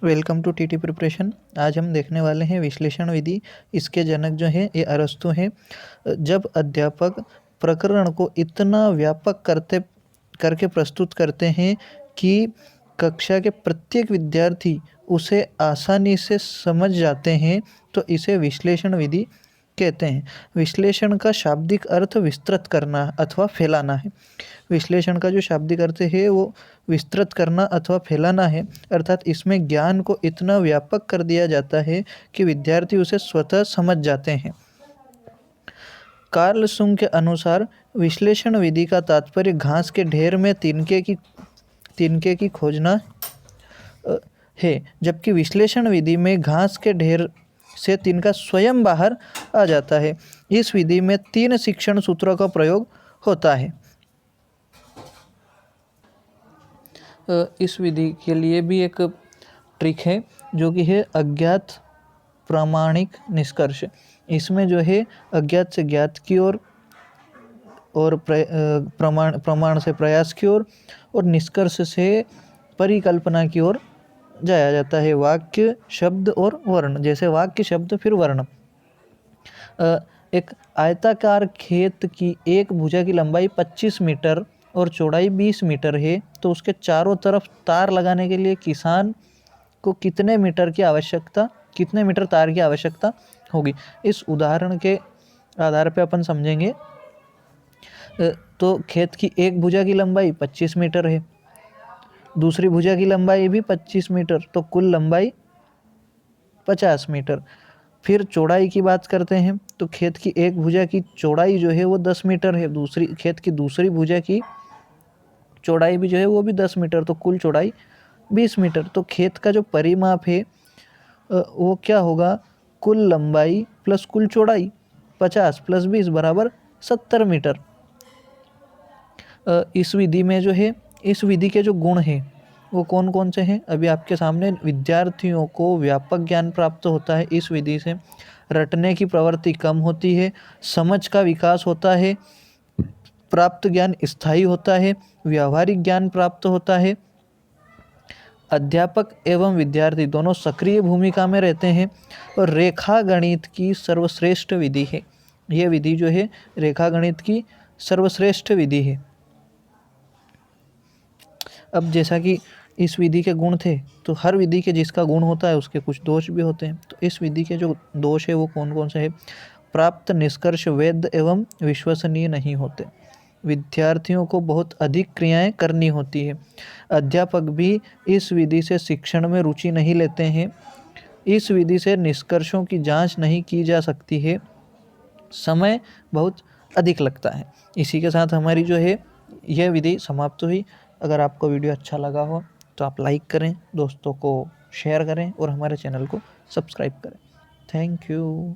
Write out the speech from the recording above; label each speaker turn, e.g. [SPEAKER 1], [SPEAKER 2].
[SPEAKER 1] Welcome to TT preparation. आज हम देखने वाले हैं विश्लेषण विधि। इसके जनक जो हैं ये अरस्तु हैं। जब अध्यापक प्रकरण को इतना व्यापक करके प्रस्तुत करते हैं कि कक्षा के प्रत्येक विद्यार्थी उसे आसानी से समझ जाते हैं, तो इसे विश्लेषण विधि कहते हैं। विश्लेषण का शाब्दिक अर्थ विस्तृत करना अथवा फैलाना है। विश्लेषण का जो शाब्दिक अर्थ है वो विस्तृत करना अथवा फैलाना है, अर्थात इसमें ज्ञान को इतना व्यापक कर दिया जाता है कि विद्यार्थी उसे स्वतः समझ जाते हैं। कार्ल सुंग के अनुसार विश्लेषण विधि का तात्पर्य घास के ढेर में तिनके की खोजना है, जबकि विश्लेषण विधि में घास के ढेर से तिनका स्वयं बाहर आ जाता है। इस विधि में 3 शिक्षण सूत्रों का प्रयोग होता है। इस विधि के लिए भी एक ट्रिक है जो कि है अज्ञात प्रामाणिक निष्कर्ष। इसमें जो है अज्ञात से ज्ञात की ओर और प्रमाण से प्रयास की ओर और निष्कर्ष से परिकल्पना की ओर जाया जाता है। वाक्य, शब्द और वर्ण, जैसे वाक्य, शब्द फिर वर्ण। एक आयताकार खेत की एक भुजा की लंबाई 25 मीटर और चौड़ाई 20 मीटर है, तो उसके चारों तरफ तार लगाने के लिए किसान को कितने मीटर तार की आवश्यकता होगी। इस उदाहरण के आधार पे अपन समझेंगे। तो खेत की एक भुजा की लंबाई 25 मीटर है, दूसरी भुजा की लंबाई भी 25 मीटर, तो कुल लंबाई 50 मीटर। फिर चौड़ाई की बात करते हैं तो खेत की एक भुजा की चौड़ाई जो है वो 10 मीटर है, खेत की दूसरी भुजा की चौड़ाई भी जो है वो भी 10 मीटर, तो कुल चौड़ाई 20 मीटर। तो खेत का जो परिमाप है वो क्या होगा, कुल लंबाई प्लस कुल चौड़ाई, 50 प्लस 20 बराबर 70 मीटर। इस विधि में जो है, इस विधि के जो गुण हैं वो कौन कौन से हैं अभी आपके सामने। विद्यार्थियों को व्यापक ज्ञान प्राप्त होता है इस विधि से, रटने की प्रवृत्ति कम होती है, समझ का विकास होता है, प्राप्त ज्ञान स्थायी होता है, व्यावहारिक ज्ञान प्राप्त होता है, अध्यापक एवं विद्यार्थी दोनों सक्रिय भूमिका में रहते हैं, और रेखा गणित की सर्वश्रेष्ठ विधि है। यह विधि जो है रेखा गणित की सर्वश्रेष्ठ विधि है। अब जैसा कि इस विधि के गुण थे, तो हर विधि के जिसका गुण होता है उसके कुछ दोष भी होते हैं। तो इस विधि के जो दोष है वो कौन कौन से है। प्राप्त निष्कर्ष वैध एवं विश्वसनीय नहीं होते, विद्यार्थियों को बहुत अधिक क्रियाएं करनी होती है, अध्यापक भी इस विधि से शिक्षण में रुचि नहीं लेते हैं, इस विधि से निष्कर्षों की जांच नहीं की जा सकती है, समय बहुत अधिक लगता है। इसी के साथ हमारी जो है यह विधि समाप्त हुई। अगर आपको वीडियो अच्छा लगा हो तो आप लाइक करें, दोस्तों को शेयर करें और हमारे चैनल को सब्सक्राइब करें। Thank you.